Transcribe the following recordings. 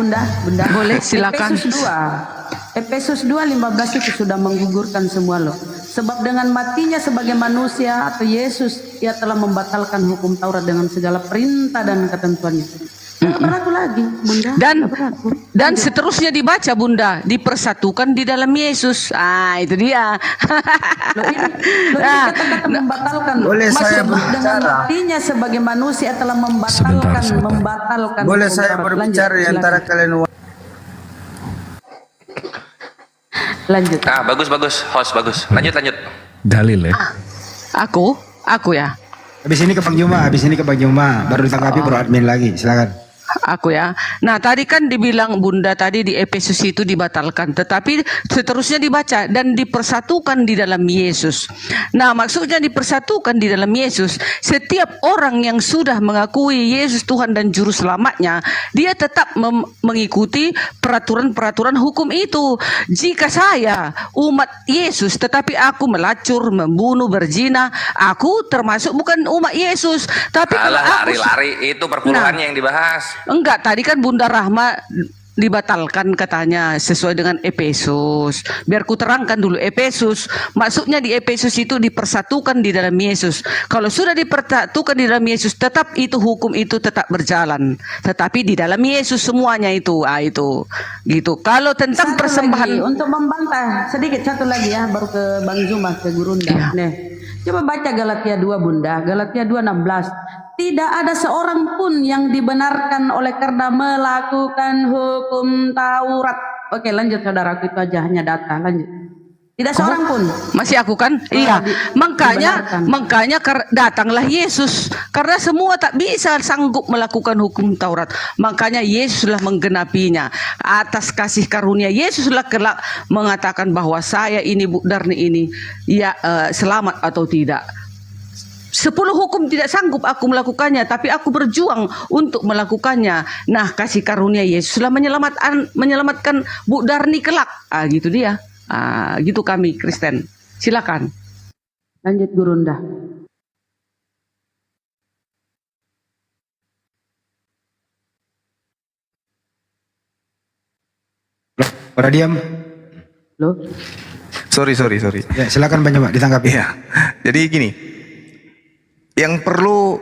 Bunda? Bunda Boleh, silakan. Efesus 2:15 itu sudah menggugurkan semua loh. Sebab dengan matinya sebagai manusia atau Yesus, ia telah membatalkan hukum Taurat dengan segala perintah dan ketentuannya. Tidak berlaku lagi, Bunda. Dan seterusnya dibaca, Bunda, dipersatukan di dalam Yesus. Ah, itu dia. Kata-kata membatalkan. Boleh saya dengan berbicara? matinya sebagai manusia telah membatalkan. Boleh saya berbicara di antara kalian? Lanjut. Ah, bagus, host bagus. Lanjut. Dalil ya. Aku ya. Habis ini ke Bang Juma, baru ditanggapi Bro Admin lagi. Silakan. Aku ya. Nah, tadi kan dibilang Bunda tadi di Efesus itu dibatalkan, tetapi seterusnya dibaca dan dipersatukan di dalam Yesus. Nah, maksudnya dipersatukan di dalam Yesus. Setiap orang yang sudah mengakui Yesus Tuhan dan Juru Selamatnya, dia tetap mengikuti peraturan-peraturan hukum itu. Jika saya umat Yesus, tetapi aku melacur, membunuh, berzina, aku termasuk bukan umat Yesus. Tapi kalau aku lari-lari itu perpuluhannya yang dibahas. Enggak, tadi kan Bunda Rahma dibatalkan katanya sesuai dengan Efesus. Biar ku terangkan dulu Efesus. Maksudnya di Efesus itu dipersatukan di dalam Yesus. Kalau sudah dipersatukan di dalam Yesus, tetap itu hukum itu tetap berjalan. Tetapi di dalam Yesus semuanya itu. Ah, itu. Gitu. Kalau tentang Satu persembahan lagi, untuk membantah sedikit satu lagi ya, baru ke Bang Zuma, ke Gurunda. Iya. Nih, coba baca Galatia 2 Bunda, Galatia 2:16. Tidak ada seorang pun yang dibenarkan oleh karena melakukan hukum Taurat. Oke, lanjut saudaraku, itu aja hanya data. Lanjut. Tidak seorang pun. masih aku kan? Iya. Makanya datanglah Yesus. Karena semua tak bisa sanggup melakukan hukum Taurat. Makanya Yesuslah menggenapinya. Atas kasih karunia Yesuslah kelak mengatakan bahwa saya ini Bu Darni ini ya selamat atau tidak. 10 hukum tidak sanggup aku melakukannya, tapi aku berjuang untuk melakukannya. Nah, kasih karunia Yesuslah menyelamatkan Bu Darni kelak. Ah, gitu dia. Ah, gitu kami Kristen. Silakan. Lanjut Gurunda. Pada diam. Loh. Sorry. Ya, silakan Bang Juma ditanggapi. Iya. Jadi gini. Yang perlu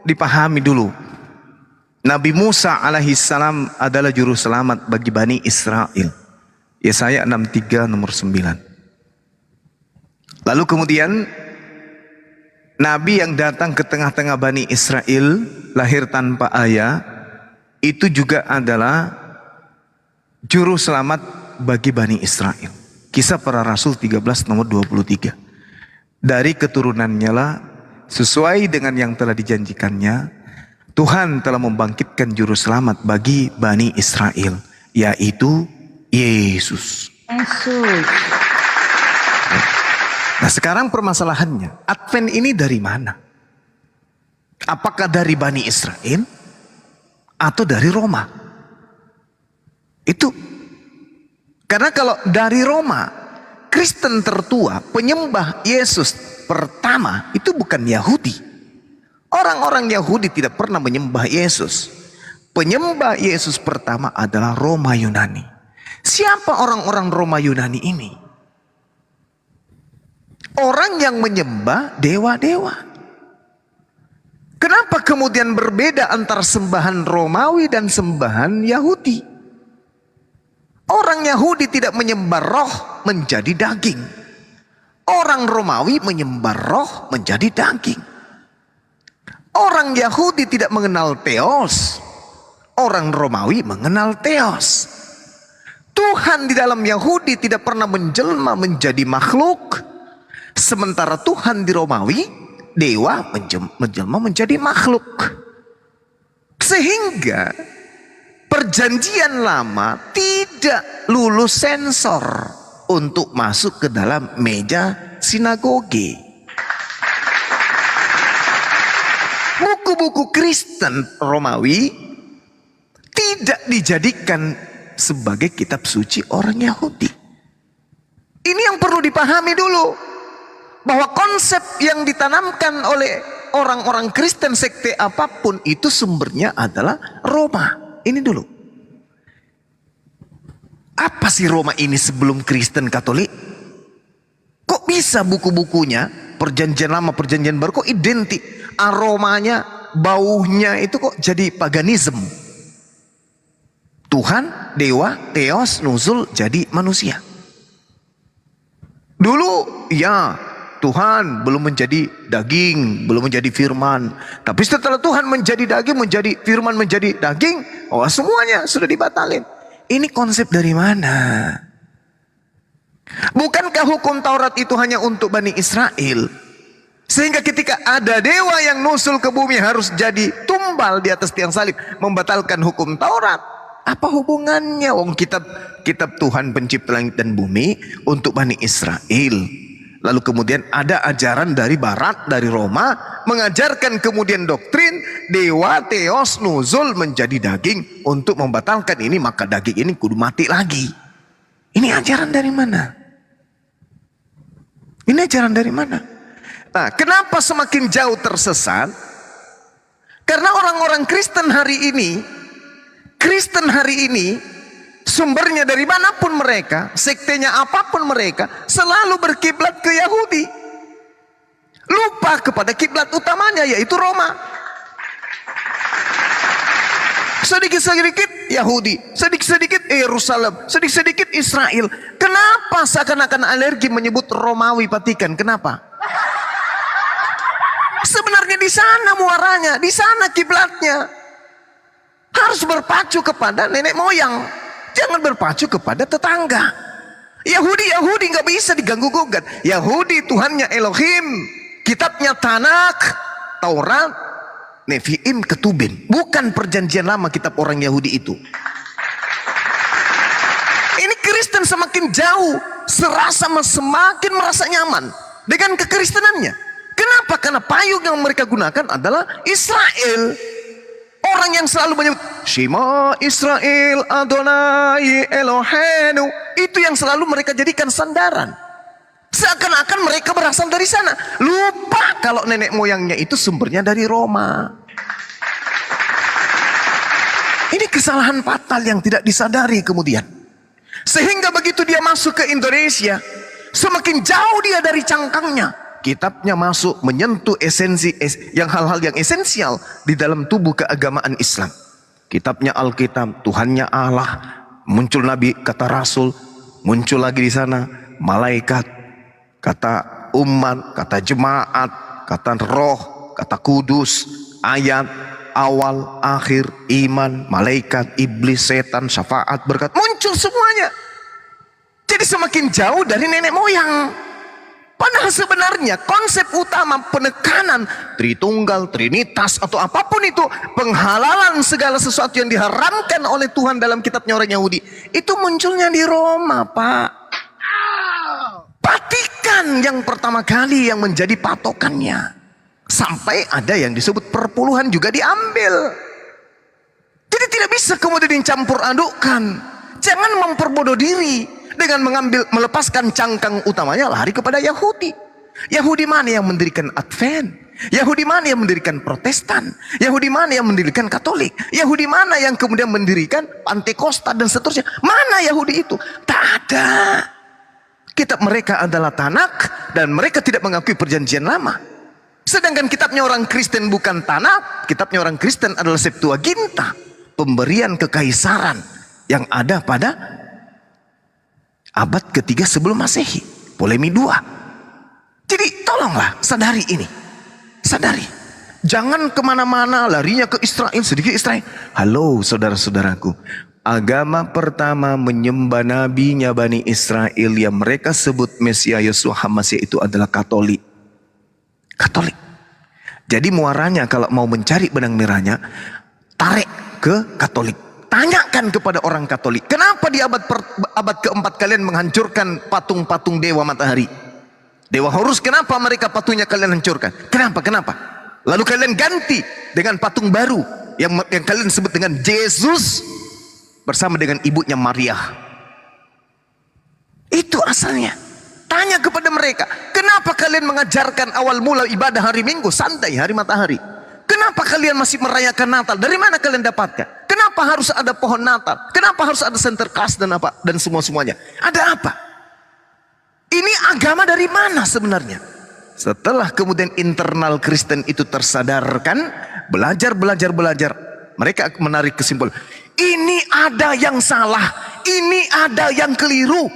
dipahami dulu, Nabi Musa alaihissalam adalah juru selamat bagi Bani Israel. Yesaya 63 nomor 9. Lalu kemudian Nabi yang datang ke tengah-tengah Bani Israel, lahir tanpa ayah, itu juga adalah juru selamat bagi Bani Israel. Kisah Para Rasul 13 nomor 23. Dari keturunannya lah, sesuai dengan yang telah dijanjikannya, Tuhan telah membangkitkan juru selamat bagi Bani Israel, yaitu Yesus. Nah, sekarang permasalahannya, Advent ini dari mana? Apakah dari Bani Israel atau dari Roma? Itu. Karena kalau dari Roma, Kristen tertua, penyembah Yesus pertama itu bukan Yahudi. Orang-orang Yahudi tidak pernah menyembah Yesus. Penyembah Yesus pertama adalah Roma Yunani. Siapa orang-orang Roma Yunani ini? Orang yang menyembah dewa-dewa. Kenapa kemudian berbeda antara sembahan Romawi dan sembahan Yahudi? Orang Yahudi tidak menyembah roh menjadi daging. Orang Romawi menyembah roh menjadi daging. Orang Yahudi tidak mengenal Theos. Orang Romawi mengenal Theos. Tuhan di dalam Yahudi tidak pernah menjelma menjadi makhluk. Sementara Tuhan di Romawi, dewa menjelma menjadi makhluk. Sehingga perjanjian lama tidak lulus sensor untuk masuk ke dalam meja sinagoge. Buku-buku Kristen Romawi tidak dijadikan sebagai kitab suci orang Yahudi. Ini yang perlu dipahami dulu, bahwa konsep yang ditanamkan oleh orang-orang Kristen sekte apapun itu sumbernya adalah Roma. Ini dulu. Apa sih Roma ini sebelum Kristen Katolik? Kok bisa buku-bukunya Perjanjian Lama, Perjanjian Baru kok identik? Aromanya, baunya itu kok jadi paganisme. Tuhan, dewa, theos, nuzul jadi manusia. Dulu ya Tuhan belum menjadi daging, belum menjadi firman. Tapi setelah Tuhan menjadi daging, menjadi firman, menjadi daging, oh semuanya sudah dibatalin. Ini konsep dari mana? Bukankah hukum Taurat itu hanya untuk Bani Israel? Sehingga ketika ada dewa yang nusul ke bumi harus jadi tumbal di atas tiang salib, membatalkan hukum Taurat. Apa hubungannya? Wong kitab Tuhan pencipta langit dan bumi untuk Bani Israel. Lalu kemudian ada ajaran dari barat, dari Roma, mengajarkan kemudian doktrin dewa, theos, nuzul menjadi daging untuk membatalkan ini, maka daging ini kudu mati lagi. Ini ajaran dari mana? Ini ajaran dari mana? Nah, kenapa semakin jauh tersesat? Karena orang-orang Kristen hari ini, sumbernya dari manapun mereka, sektenya apapun mereka, selalu berkiblat ke Yahudi. Lupa kepada kiblat utamanya, yaitu Roma. Sedikit-sedikit Yahudi, sedikit-sedikit Yerusalem, sedikit-sedikit Israel. Kenapa seakan-akan alergi menyebut Romawi Vatikan? Kenapa? Sebenarnya di sana muaranya, di sana kiblatnya. Harus berpacu kepada nenek moyang. Jangan berpacu kepada tetangga. Yahudi nggak bisa diganggu gugat. Yahudi Tuhannya Elohim, kitabnya Tanakh, Taurat, Nevi'im, Ketubin. Bukan perjanjian lama kitab orang Yahudi itu. Ini Kristen semakin jauh, semakin merasa nyaman dengan kekristenannya. Kenapa? Karena payung yang mereka gunakan adalah Israel. Orang yang selalu menyebut Shema Israel Adonai Elohenu, itu yang selalu mereka jadikan sandaran. Seakan-akan mereka berasal dari sana. Lupa kalau nenek moyangnya itu sumbernya dari Roma. Ini kesalahan fatal yang tidak disadari kemudian. Sehingga begitu dia masuk ke Indonesia, semakin jauh dia dari cangkangnya. Kitabnya masuk menyentuh esensi yang hal-hal yang esensial di dalam tubuh keagamaan Islam. Kitabnya Alkitab, Tuhannya Allah, muncul Nabi, kata Rasul, muncul lagi di sana malaikat, kata umat, kata jemaat, kata roh, kata kudus, ayat, awal, akhir, iman, malaikat, iblis, setan, syafaat, berkat, muncul semuanya. Jadi semakin jauh dari nenek moyang. Padahal sebenarnya konsep utama penekanan Tritunggal, Trinitas atau apapun itu, penghalalan segala sesuatu yang diharamkan oleh Tuhan dalam kitabnya orang Yahudi, itu munculnya di Roma, Pak. Vatikan yang pertama kali yang menjadi patokannya. Sampai ada yang disebut perpuluhan juga diambil. Jadi tidak bisa kemudian dicampur adukkan. Jangan memperbodoh diri dengan melepaskan cangkang utamanya lari kepada Yahudi. Yahudi mana yang mendirikan Advent? Yahudi mana yang mendirikan Protestan? Yahudi mana yang mendirikan Katolik? Yahudi mana yang kemudian mendirikan Pantekosta dan seterusnya? Mana Yahudi itu? Tak ada. Kitab mereka adalah Tanakh dan mereka tidak mengakui perjanjian lama. Sedangkan kitabnya orang Kristen bukan Tanakh, kitabnya orang Kristen adalah Septuaginta, pemberian kekaisaran yang ada pada abad ketiga sebelum Masehi, Ptolemy II. Jadi tolonglah sadari ini, sadari. Jangan kemana-mana larinya ke Israel, sedikit Israel. Halo saudara-saudaraku, agama pertama menyembah nabinya Bani Israel yang mereka sebut Mesias Yeshua HaMashiach itu adalah Katolik. Katolik. Jadi muaranya kalau mau mencari benang merahnya, tarik ke Katolik. Tanyakan kepada orang Katolik, kenapa di abad keempat kalian menghancurkan patung-patung dewa matahari? Dewa Horus, kenapa mereka patungnya kalian hancurkan? Kenapa? Lalu kalian ganti dengan patung baru yang kalian sebut dengan Yesus bersama dengan ibunya Maria. Itu asalnya. Tanya kepada mereka, kenapa kalian mengajarkan awal mula ibadah hari Minggu santai hari matahari? Kenapa kalian masih merayakan Natal? Dari mana kalian dapatkan? Kenapa Kenapa harus ada pohon Natal? Kenapa harus ada Sinterklas dan apa dan semuanya? Ada apa? Ini agama dari mana sebenarnya? Setelah kemudian internal Kristen itu tersadarkan, belajar, mereka menarik kesimpulan, ini ada yang salah, ini ada yang keliru.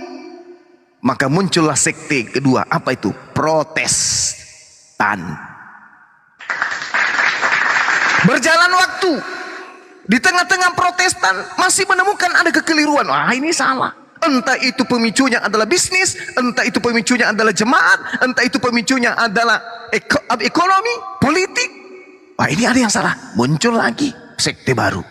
Maka muncullah sekte kedua, apa itu? Protestan. Berjalan waktu, di tengah-tengah Protestan masih menemukan ada kekeliruan. Wah, ini salah. Entah itu pemicunya adalah bisnis, entah itu pemicunya adalah jemaat, entah itu pemicunya adalah ekonomi, politik. Wah, ini ada yang salah. Muncul lagi sekte baru.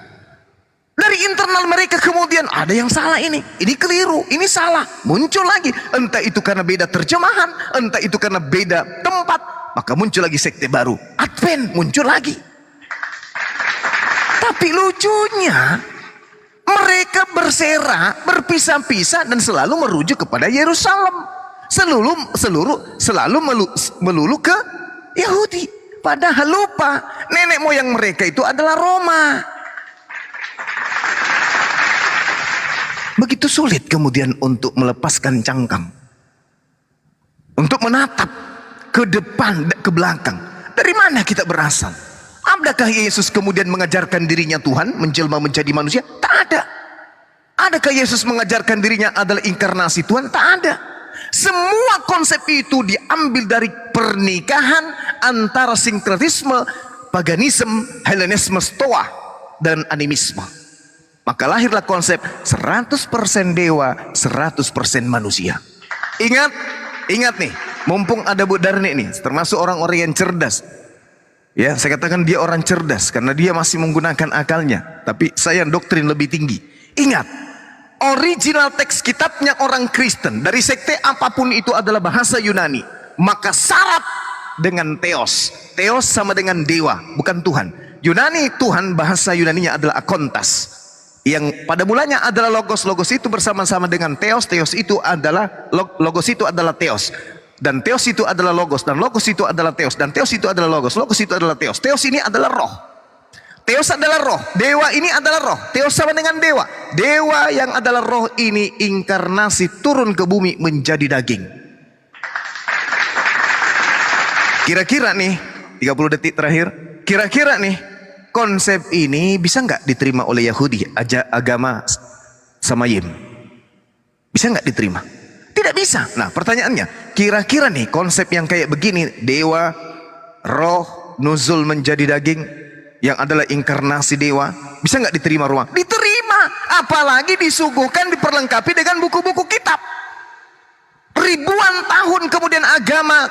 Dari internal mereka kemudian ada yang salah ini keliru, ini salah. Muncul lagi. Entah itu karena beda terjemahan, entah itu karena beda tempat. Maka muncul lagi sekte baru. Advent muncul lagi. Tapi lucunya, mereka berserak, berpisah-pisah dan selalu merujuk kepada Yerusalem. Selalu melulu ke Yahudi. Padahal lupa, nenek moyang mereka itu adalah Roma. Begitu sulit kemudian untuk melepaskan cangkang. Untuk menatap ke depan, ke belakang. Dari mana kita berasal? Adakah Yesus kemudian mengajarkan dirinya Tuhan, menjelma menjadi manusia? Tak ada. Adakah Yesus mengajarkan dirinya adalah inkarnasi Tuhan? Tak ada. Semua konsep itu diambil dari pernikahan antara sinkretisme, paganisme, Helenisme, Stoa, dan animisme. Maka lahirlah konsep 100% dewa, 100% manusia. Ingat nih, mumpung ada Bu Darni nih, termasuk orang-orang yang cerdas. Ya, saya katakan dia orang cerdas karena dia masih menggunakan akalnya. Tapi saya doktrin lebih tinggi. Ingat, original teks kitabnya orang Kristen dari sekte apapun itu adalah bahasa Yunani. Maka syarat dengan theos. Theos sama dengan dewa, bukan Tuhan. Yunani Tuhan, bahasa Yunaninya adalah akontas. Yang pada mulanya adalah logos. Logos itu bersama-sama dengan theos. Theos itu adalah logos itu adalah theos. Dan theos itu adalah logos, dan logos itu adalah theos, dan theos itu adalah logos, logos itu adalah theos. Theos ini adalah roh. Theos adalah roh, dewa ini adalah roh. Theos sama dengan dewa. Dewa yang adalah roh ini inkarnasi turun ke bumi menjadi daging. Kira-kira nih, 30 detik terakhir, kira-kira nih, konsep ini bisa nggak diterima oleh Yahudi, agama Samayim? Bisa nggak diterima? Tidak bisa. Nah, pertanyaannya, kira-kira nih konsep yang kayak begini, dewa, roh, nuzul menjadi daging, yang adalah inkarnasi dewa, bisa nggak diterima Roma? Diterima. Apalagi disuguhkan, diperlengkapi dengan buku-buku kitab. Ribuan tahun kemudian agama,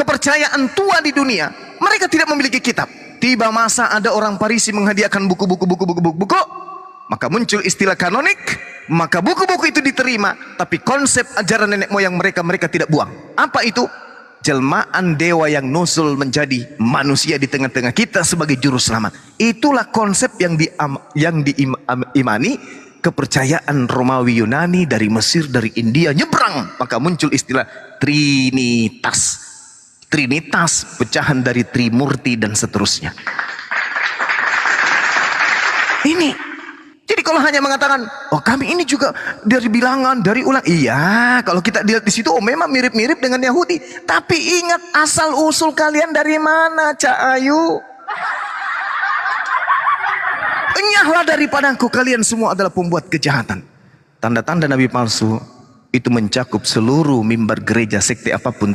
kepercayaan tua di dunia, mereka tidak memiliki kitab. Tiba masa ada orang Parisi menghadiahkan buku-buku, maka muncul istilah kanonik, maka buku-buku itu diterima, tapi konsep ajaran nenek moyang mereka tidak buang. Apa itu? Jelmaan dewa yang nusul menjadi manusia di tengah-tengah kita sebagai juru selamat. Itulah konsep yang diimani kepercayaan Romawi Yunani, dari Mesir, dari India, nyebrang. Maka muncul istilah Trinitas. Trinitas, pecahan dari Trimurti dan seterusnya. Ini. Jadi kalau hanya mengatakan, oh kami ini juga dari bilangan, dari ulang. Iya, kalau kita lihat di situ, oh memang mirip-mirip dengan Yahudi. Tapi ingat asal usul kalian dari mana, Cak Ayu? Enyahlah daripadaku, kalian semua adalah pembuat kejahatan. Tanda-tanda nabi palsu itu mencakup seluruh mimbar gereja sekte apapun di